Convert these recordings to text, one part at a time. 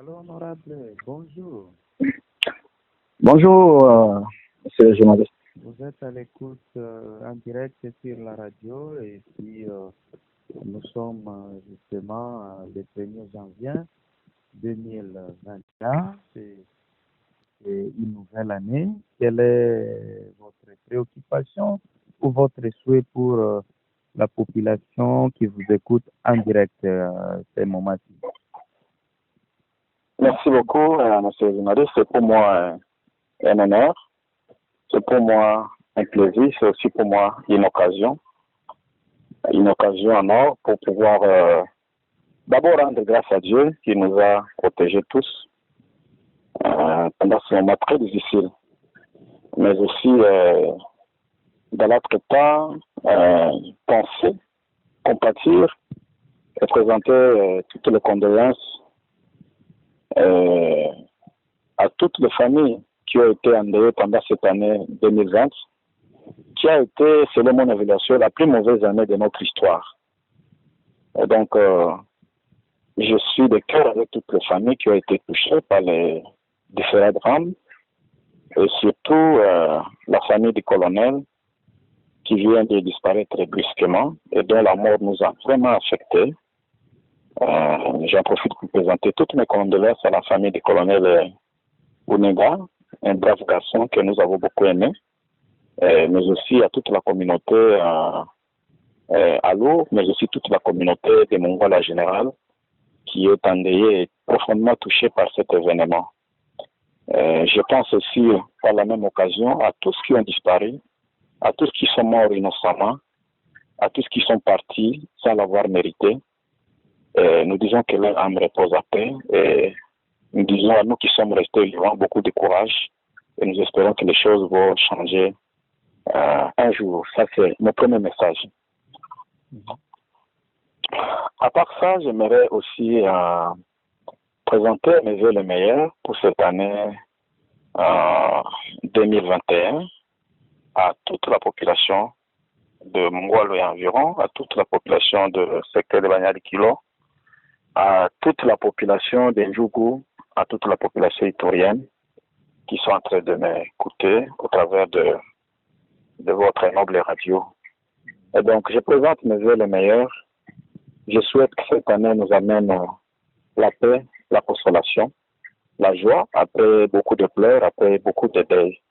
Alors, honorable, bonjour. Bonjour, monsieur le journaliste. Vous êtes à l'écoute en direct sur la radio et puis nous sommes justement le 1er janvier 2021. C'est une nouvelle année. Quelle est votre préoccupation ou votre souhait pour la population qui vous écoute en direct ces moments-ci? Merci beaucoup, monsieur le journaliste. C'est pour moi un honneur. C'est pour moi un plaisir. C'est aussi pour moi une occasion en or pour pouvoir d'abord rendre grâce à Dieu qui nous a protégés tous pendant ce moment très difficile. Mais aussi, dans l'autre temps, penser, compatir et présenter toutes les condoléances à toutes les familles qui ont été endeuillées pendant cette année 2020, qui a été, selon mon évaluation, la plus mauvaise année de notre histoire. Et donc, je suis de cœur avec toutes les familles qui ont été touchées par les différents drames, et surtout la famille du colonel qui vient de disparaître très brusquement et dont la mort nous a vraiment affectés. J'en profite pour présenter toutes mes condoléances à la famille du colonel Ounega, un brave garçon que nous avons beaucoup aimé, mais aussi à toute la communauté à Lourdes, mais aussi toute la communauté des Mongols en général, qui est endeuillée et profondément touchée par cet événement. Je pense aussi, par la même occasion, à tous qui ont disparu, à tous qui sont morts innocemment, à tous qui sont partis sans l'avoir mérité. Nous disons que leur âme repose à paix et nous disons à nous qui sommes restés vivants beaucoup de courage et nous espérons que les choses vont changer un jour. Ça, c'est mon premier message. À part ça, j'aimerais aussi présenter mes vœux les meilleurs pour cette année 2021 à toute la population de Mongolo et environ, à toute la population de secteur de Banyari Kilo, à toute la population de Ndjougou, à toute la population itorienne qui sont en train de m'écouter au travers de votre noble radio. Et donc, je présente mes vœux les meilleurs. Je souhaite que cette année nous amène la paix, la consolation, la joie, après beaucoup de pleurs, après beaucoup de deuil.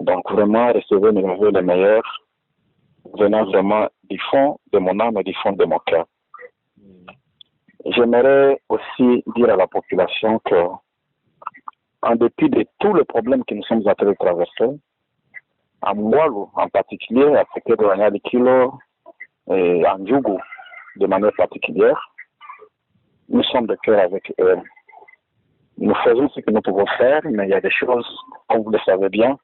Donc, vraiment, recevez mes vœux les meilleurs, venant vraiment du fond de mon âme et du fond de mon cœur. J'aimerais aussi dire à la population que, en dépit de tous les problèmes que nous sommes en train de traverser, à Mwalo en particulier, à Secteur de Banyari Kilo et à Ndjougou de manière particulière, nous sommes de cœur avec eux. Nous faisons ce que nous pouvons faire, mais il y a des choses, comme vous le savez bien,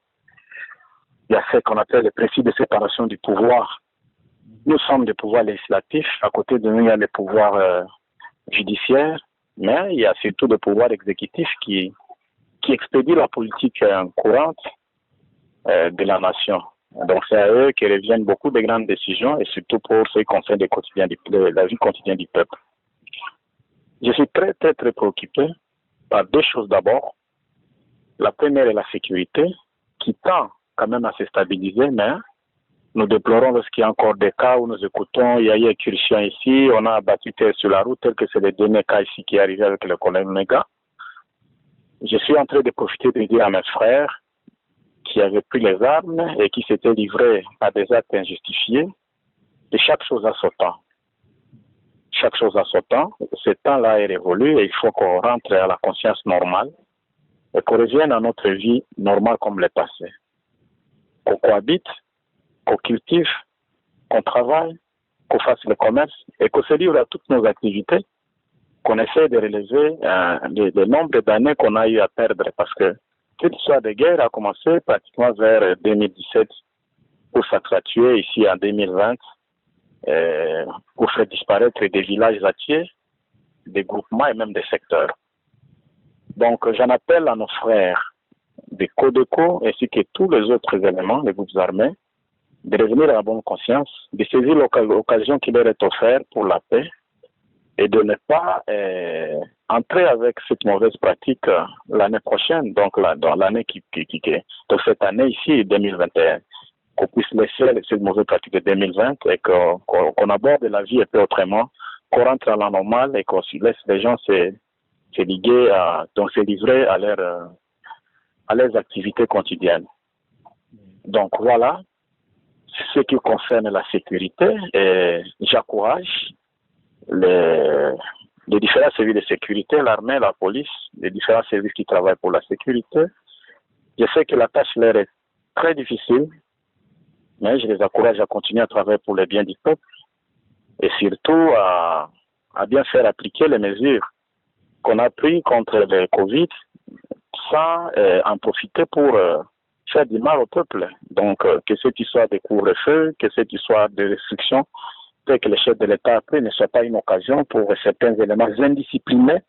il y a ce qu'on appelle le principe de séparation du pouvoir. Nous sommes des pouvoirs législatifs, à côté de nous, il y a les pouvoirs judiciaires, mais il y a surtout le pouvoir exécutif qui expédie la politique courante de la nation. Donc c'est à eux que reviennent beaucoup de grandes décisions et surtout pour ce qui concerne la vie quotidienne du peuple. Je suis très préoccupé par deux choses d'abord. La première est la sécurité qui tend quand même à se stabiliser, mais nous déplorons lorsqu'il y a encore des cas où nous écoutons, il y a eu incursion ici, on a abattu terre sur la route, tel que c'est le dernier cas ici qui est arrivé avec le colonel Nega. Je suis en train de profiter de dire à mes frères qui avaient pris les armes et qui s'étaient livrés à des actes injustifiés, et chaque chose a son temps. Chaque chose a son temps, ce temps-là est révolu et il faut qu'on rentre à la conscience normale et qu'on revienne à notre vie normale comme le passé. Qu'on cohabite, qu'on cultive, qu'on travaille, qu'on fasse le commerce et qu'on se livre à toutes nos activités, qu'on essaie de relever le nombre d'années qu'on a eu à perdre parce que cette histoire de guerre a commencé pratiquement vers 2017 pour s'accentuer ici en 2020 pour faire disparaître des villages entiers, des groupements et même des secteurs. Donc j'en appelle à nos frères des Codeco ainsi que tous les autres éléments, les groupes armés, de revenir à la bonne conscience, de saisir l'occasion qui leur est offerte pour la paix et de ne pas entrer avec cette mauvaise pratique l'année prochaine, donc dans l'année donc cette année ici, 2021, qu'on puisse laisser cette mauvaise pratique de 2020 et qu'on aborde la vie un peu autrement, qu'on rentre à la normale et qu'on laisse les gens se liguer, donc se livrer à leurs activités quotidiennes. Donc voilà, ce qui concerne la sécurité, et j'encourage les différents services de sécurité, l'armée, la police, les différents services qui travaillent pour la sécurité. Je sais que la tâche leur est très difficile, mais je les encourage à continuer à travailler pour le bien du peuple et surtout à bien faire appliquer les mesures qu'on a prises contre le Covid sans en profiter pour faire du mal au peuple. Donc, que ce qui soit des couvre-feux, que ce qui soit des restrictions, que le chef de l'État après ne soit pas une occasion pour certains éléments indisciplinés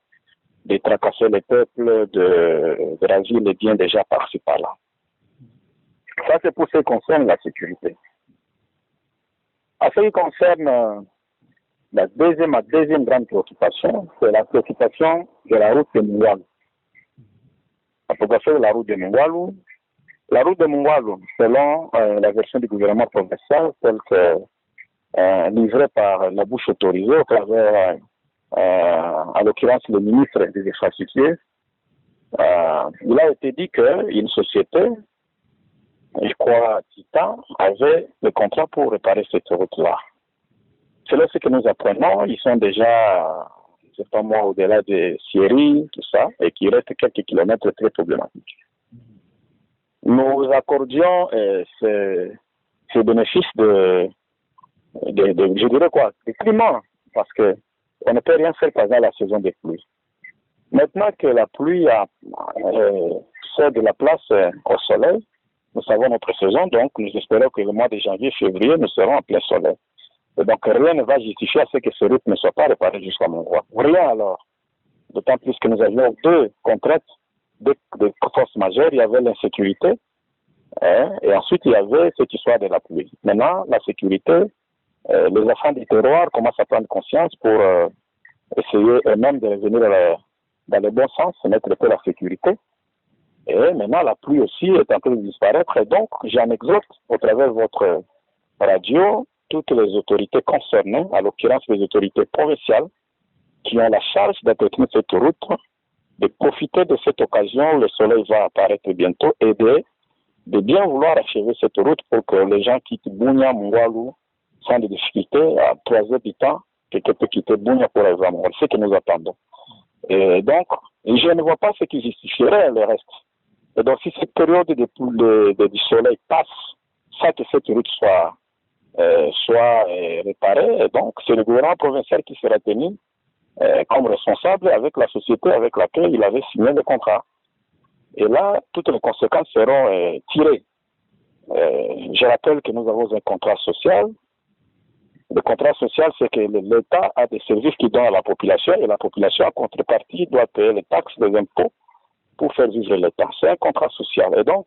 de tracasser le peuple, de ravir les biens déjà par-ci par-là. Ça, c'est pour ce qui concerne la sécurité. À ce qui concerne ma deuxième grande préoccupation, c'est la préoccupation de la route de Mungwalu. La préoccupation de la route de Mungwalu. La route de Mungwalu, selon la version du gouvernement provincial, telle que livrée par la bouche autorisée au travers, en l'occurrence, le ministre des Infrastructures, il a été dit qu'une société, je crois, Titan, avait le contrat pour réparer cette route-là. C'est là ce que nous apprenons. Ils sont déjà, je ne sais pas moi, au-delà de Syrie, tout ça, et qu'il reste quelques kilomètres très problématiques. Nous accordions ces bénéfices je dirais quoi, de climat, parce que on ne peut rien faire pendant la saison des pluies. Maintenant que la pluie sort de la place au soleil, nous savons notre saison, donc nous espérons que le mois de janvier, février, nous serons en plein soleil. Et donc rien ne va justifier à ce que ce route ne soit pas réparé jusqu'à Mungwalu. Rien alors. D'autant plus que nous avions deux contraintes, deux forces majeures. Il y avait l'insécurité et ensuite il y avait cette histoire de la pluie. Maintenant, la sécurité, les enfants du terroir commencent à prendre conscience pour essayer eux-mêmes de revenir dans le bon sens, mettre un peu la sécurité. Et maintenant, la pluie aussi est en train de disparaître. Et donc, j'en exhorte, au travers de votre radio, toutes les autorités concernées, à l'occurrence les autorités provinciales, qui ont la charge d'entretenir cette route, de profiter de cette occasion, le soleil va apparaître bientôt, et de bien vouloir achever cette route pour que les gens quittent Bunia, Mungwalu, sans des difficultés, à 3 heures du temps, quelqu'un peut quitter Bunia pour arriver à Mungwalu. C'est ce que nous attendons. Et donc, je ne vois pas ce qui justifierait le reste. Et donc, si cette période du soleil passe sans que cette route soit réparée, et donc c'est le gouvernement provincial qui sera tenu comme responsable avec la société avec laquelle il avait signé le contrat. Et là, toutes les conséquences seront tirées. Je rappelle que nous avons un contrat social. Le contrat social, c'est que l'État a des services qu'il donne à la population et la population, en contrepartie, doit payer les taxes, les impôts pour faire vivre l'État. C'est un contrat social. Et donc,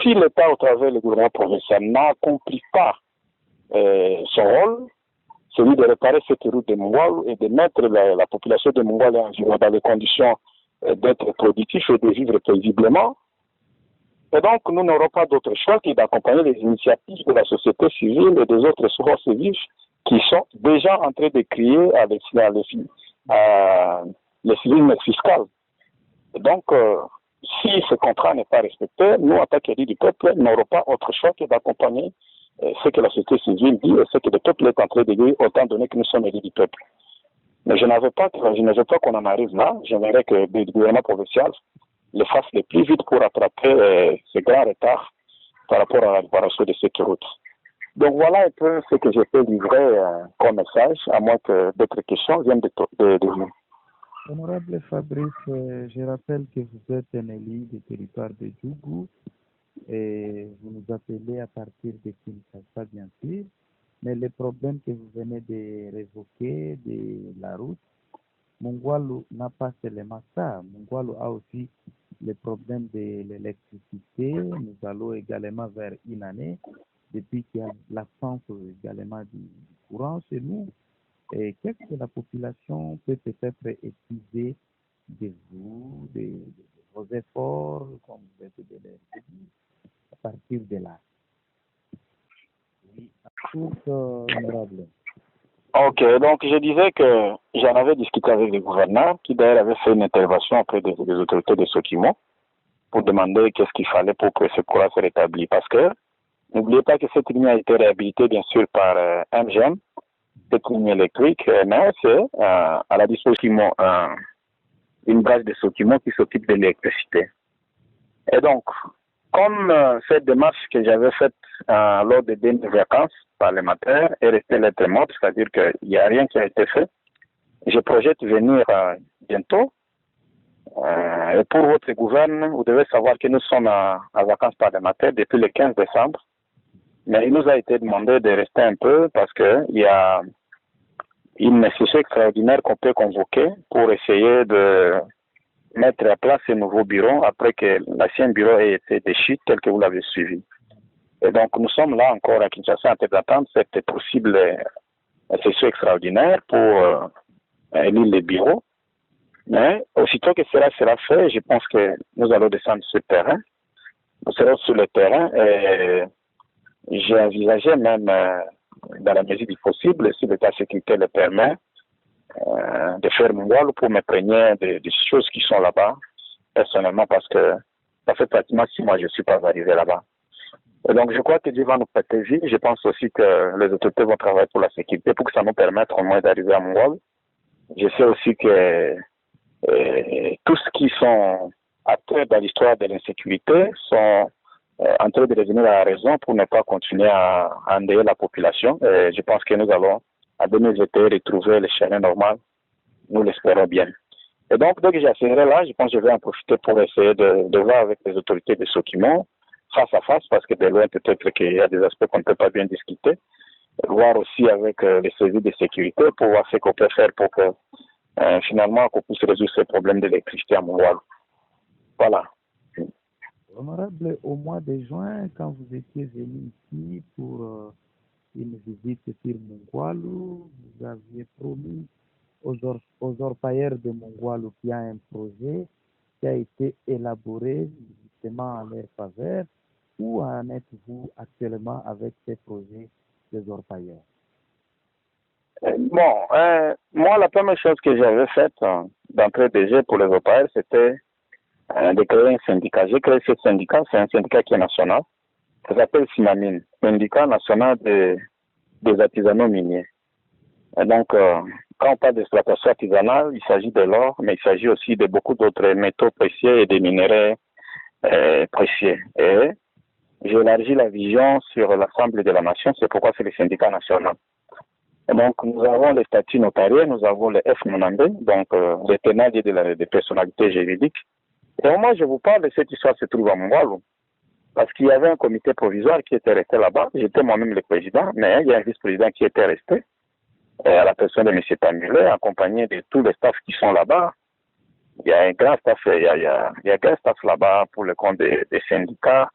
si l'État, au travers du gouvernement provincial, n'accomplit pas son rôle, celui de réparer cette route de Mungwalu et de mettre la population de Mungwalu dans les conditions d'être productif et de vivre paisiblement, et donc nous n'aurons pas d'autre choix que d'accompagner les initiatives de la société civile et des autres forces civiles qui sont déjà en train de crier à les civiles fiscales. Donc, si ce contrat n'est pas respecté, nous, en tant qu'élus du peuple, n'aurons pas autre choix que d'accompagner ce que la société civile dit et ce que le peuple est en train de dire, autant donné que nous sommes élus du peuple. Mais je ne veux pas qu'on en arrive là. J'aimerais que le gouvernement provincial le fasse le plus vite pour rattraper ce grand retard par rapport à la réparation de cette route. Donc voilà un peu ce que je peux livrer comme message, à moins que d'autres questions viennent de vous. Honorable Fabrice, je rappelle que vous êtes un élu du territoire de Djougou et vous nous appelez à partir de Kinshasa, bien sûr. Mais le problème que vous venez de révoquer de la route, Mungwalu n'a pas seulement ça. Mungwalu a aussi le problème de l'électricité. Nous allons également vers une année, depuis qu'il y a l'absence également du courant chez nous. Et qu'est-ce que la population peut peut-être utiliser de vous, de vos efforts, comme vous êtes de les dire, à partir de là. Oui, tout honorable. Ok, donc je disais que j'en avais discuté avec le gouverneur, qui d'ailleurs avait fait une intervention auprès des autorités de Sokimo pour demander qu'est-ce qu'il fallait pour que ce courant se rétablisse. Parce que n'oubliez pas que cette ligne a été réhabilitée bien sûr par MGM, cette ligne électrique, mais c'est à la disposition une base de Sokimo qui s'occupe de l'électricité. Et donc, comme cette démarche que j'avais faite lors des dernières vacances parlementaires est restée lettre morte, c'est-à-dire qu'il n'y a rien qui a été fait, je projette venir bientôt. Et pour votre gouvernement, vous devez savoir que nous sommes en vacances parlementaires depuis le 15 décembre. Mais il nous a été demandé de rester un peu parce qu'il y a une session extraordinaire qu'on peut convoquer pour essayer de mettre à place ce nouveau bureau après que l'ancien bureau ait été déchu tel que vous l'avez suivi. Et donc, nous sommes là encore à Kinshasa en train d'attendre cette possible session extraordinaire pour élire les bureaux. Mais aussitôt que cela sera fait, je pense que nous allons descendre sur le terrain. Nous serons sur le terrain et j'ai envisagé même, dans la mesure du possible, si l'état sécuritaire le permet, de faire mon rôle pour m'imprégner des choses qui sont là-bas, personnellement, parce que ça fait pratiquement 6 mois que je ne suis pas arrivé là-bas. Et donc, je crois que Dieu va nous prêter vie. Je pense aussi que les autorités vont travailler pour la sécurité, pour que ça nous permette au moins d'arriver à mon rôle. Je sais aussi que tous ce qui sont acteurs dans l'histoire de l'insécurité sont en train de revenir à la raison pour ne pas continuer à endeuiller la population. Et je pense que nous allons, à 2021, retrouver le chemin normal. Nous l'espérons bien. Et donc, dès que j'assurerai là, je pense que je vais en profiter pour essayer de voir avec les autorités de Sokimo, face à face, parce que de loin, peut-être qu'il y a des aspects qu'on ne peut pas bien discuter. Voir aussi avec les services de sécurité pour voir ce qu'on peut faire pour que finalement qu'on puisse résoudre ces problèmes d'électricité à Montréal. Voilà. Honorable, au mois de juin, quand vous étiez venu ici pour une visite sur Mongwalu, vous aviez promis aux orpailleurs de Mongwalu qu'il y a un projet qui a été élaboré justement en leur faveur. Où en êtes-vous actuellement avec ces projets des orpailleurs? Bon, moi, la première chose que j'avais faite d'entrée de jeu pour les orpailleurs, c'était de créer un syndicat. J'ai créé ce syndicat, c'est un syndicat qui est national. Ça s'appelle SINAMIN, Syndicat national des artisanaux miniers. Et donc, quand on parle d'exploitation artisanale, il s'agit de l'or, mais il s'agit aussi de beaucoup d'autres métaux précieux et des minéraux précieux. Et j'ai élargi la vision sur l'ensemble de la nation, c'est pourquoi c'est le syndicat national. Et donc, nous avons les statuts notariés, nous avons les F90, donc les ténadiers des personnalités juridiques. Et au moment où je vous parle de cette histoire se trouve à Mongwalu, parce qu'il y avait un comité provisoire qui était resté là-bas. J'étais moi-même le président, mais il y a un vice-président qui était resté, à la personne de M. Tamulé, accompagné de tous les staffs qui sont là-bas. Il y a un grand staff, il y a un grand staff là-bas pour le compte des syndicats,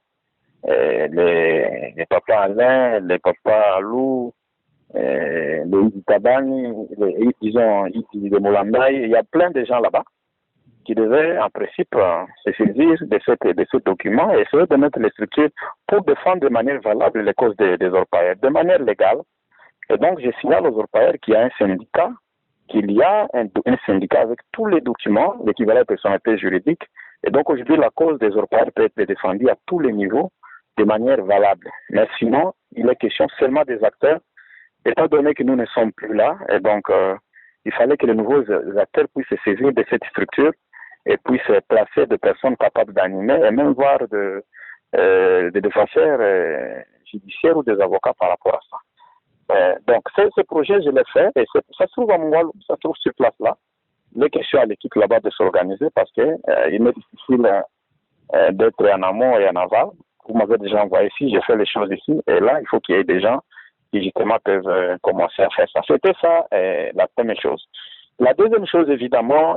les papas Alain, les papas Lou, les Itabani, disons, les Molambaï. Il y a plein de gens là-bas qui devaient, en principe, se saisir de ce document et essayer de mettre les structures pour défendre de manière valable les causes des orpailleurs, de manière légale. Et donc, je signale aux orpailleurs qu'il y a un syndicat, qu'il y a un syndicat avec tous les documents, l'équivalent de personnalité juridique. Et donc, aujourd'hui, la cause des orpailleurs peut être défendue à tous les niveaux de manière valable. Mais sinon, il est question seulement des acteurs, étant donné que nous ne sommes plus là. Et donc, il fallait que les nouveaux acteurs puissent se saisir de cette structure et puissent placer des personnes capables d'animer et même voir des défenseurs judiciaires ou des avocats par rapport à ça. Donc, ce projet, je l'ai fait et ça se trouve à Mongwalu, ça se trouve sur place là. Les questions à l'équipe là-bas de s'organiser parce que il m'est difficile d'être en amont et en aval. Vous m'avez déjà envoyé ici, j'ai fait les choses ici et là, il faut qu'il y ait des gens qui justement peuvent commencer à faire ça. C'était ça la première chose. La deuxième chose, évidemment,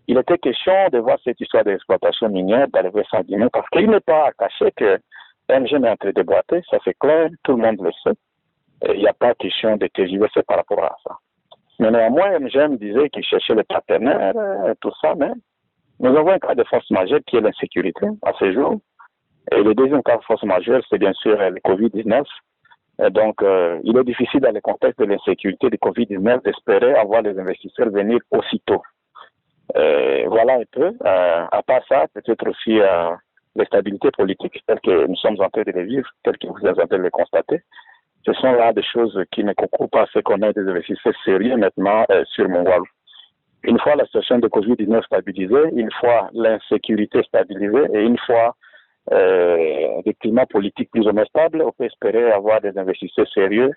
il était question de voir cette histoire d'exploitation minière d'arriver sans Guinée parce qu'il n'est pas caché que MGM est en train de boiter, ça c'est clair, tout le monde le sait. Il n'y a pas question de tergiverser par rapport à ça. Mais néanmoins, MGM disait qu'il cherchait les partenaires, tout ça, mais nous avons un cas de force majeure qui est l'insécurité à ce jour. Et le deuxième cas de force majeure, c'est bien sûr le Covid-19. Et donc, il est difficile dans le contexte de l'insécurité du Covid-19 d'espérer avoir les investisseurs venir aussitôt. Voilà un peu. À part ça, peut-être aussi les stabilités politiques telles que nous sommes en train de les vivre, telles que vous êtes en train de les constater. Ce sont là des choses qui ne concourent pas à ce qu'on ait des investisseurs sérieux maintenant sur Mongolou. Une fois la situation de Covid-19 stabilisée, une fois l'insécurité stabilisée et une fois des climats politiques plus ou moins stables, on peut espérer avoir des investisseurs sérieux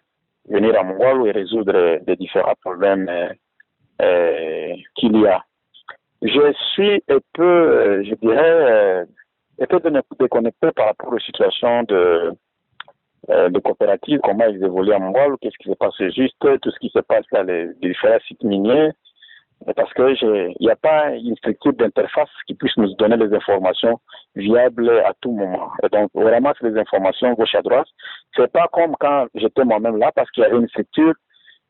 venir à Mongolou et résoudre les différents problèmes qu'il y a. Je suis un peu, je dirais, un peu déconnecté par rapport aux situations de coopératives, comment ils évoluent à Mongolou, qu'est-ce qui se passe juste, tout ce qui se passe dans les différents sites miniers, parce que il n'y a pas une structure d'interface qui puisse nous donner les informations viables à tout moment. Et donc, on ramasse les informations gauche à droite. C'est pas comme quand j'étais moi-même là, parce qu'il y avait une structure,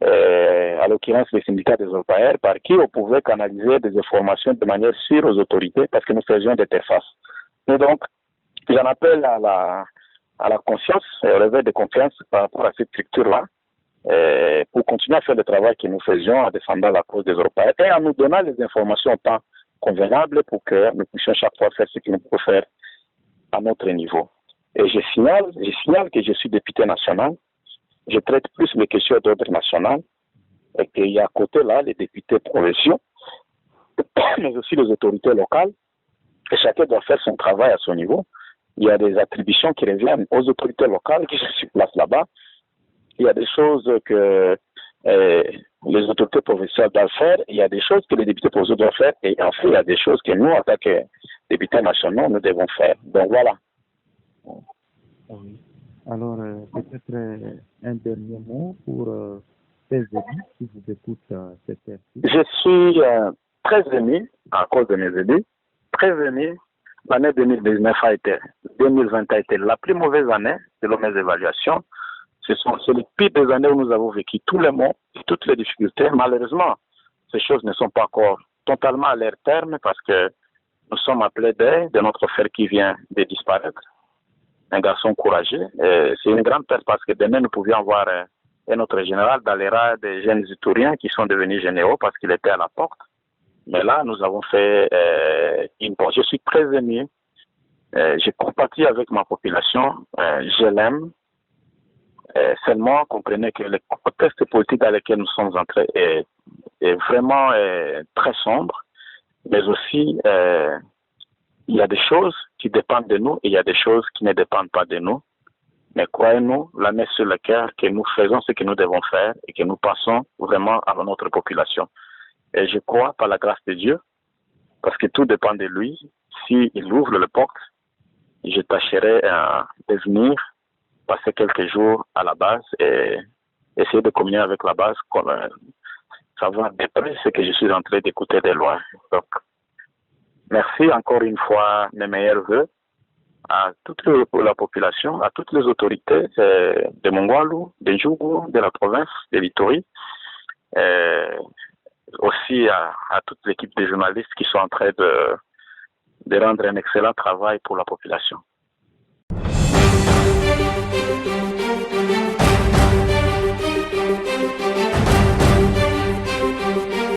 à l'occurrence les syndicats des orpailleurs, par qui on pouvait canaliser des informations de manière sûre aux autorités, parce que nous faisions d'interface. Et donc, j'en appelle à la conscience, au réveil de confiance par rapport à cette structure-là, pour continuer à faire le travail que nous faisions en défendant la cause des Européens et en nous donnant les informations au temps convenables pour que nous puissions chaque fois faire ce que nous pouvons faire à notre niveau. Et je signale que je suis député national, je traite plus les questions d'ordre national et qu'il y a à côté là les députés provinciaux, mais aussi les autorités locales, et chacun doit faire son travail à son niveau. Il y a des attributions qui reviennent aux autorités locales qui sont sur place là-bas. Il y a des choses que les autorités provinciales doivent faire, il y a des choses que les députés provinciaux doivent faire, et enfin, il y a des choses que nous, en tant que députés nationaux, nous devons faire. Donc voilà. Oui. Alors, peut-être un dernier mot pour tes amis qui vous écoutent cette heure-ci. Je suis très ému à cause de mes élus, très ému. L'année 2020 a été la plus mauvaise année selon mes évaluations. C'est le pire des années où nous avons vécu tous les maux et toutes les difficultés. Malheureusement, ces choses ne sont pas encore totalement à leur terme parce que nous sommes appelés de notre frère qui vient de disparaître. Un garçon courageux. C'est une grande perte parce que demain nous pouvions voir un autre général dans les rangs des jeunes Itouriens qui sont devenus généraux parce qu'il était à la porte. Mais là, nous avons fait une pause. Je suis très ému. Je compatis avec ma population. Je l'aime. Seulement, comprenez que le contexte politique dans lequel nous sommes entrés est vraiment très sombre. Mais aussi, il y a des choses qui dépendent de nous et il y a des choses qui ne dépendent pas de nous. Mais croyez-nous, la main sur le cœur, que nous faisons ce que nous devons faire et que nous passons vraiment à notre population. Et je crois, par la grâce de Dieu, parce que tout dépend de lui, s'il ouvre le porte, je tâcherai de venir passer quelques jours à la base et essayer de communier avec la base, savoir de près ce que je suis en train d'écouter de loin. Donc, merci encore une fois, mes meilleurs vœux à toute la population, à toutes les autorités de Mongolou, de Djougou, de la province, de l'Ituri, aussi à toute l'équipe de journalistes qui sont en train de rendre un excellent travail pour la population.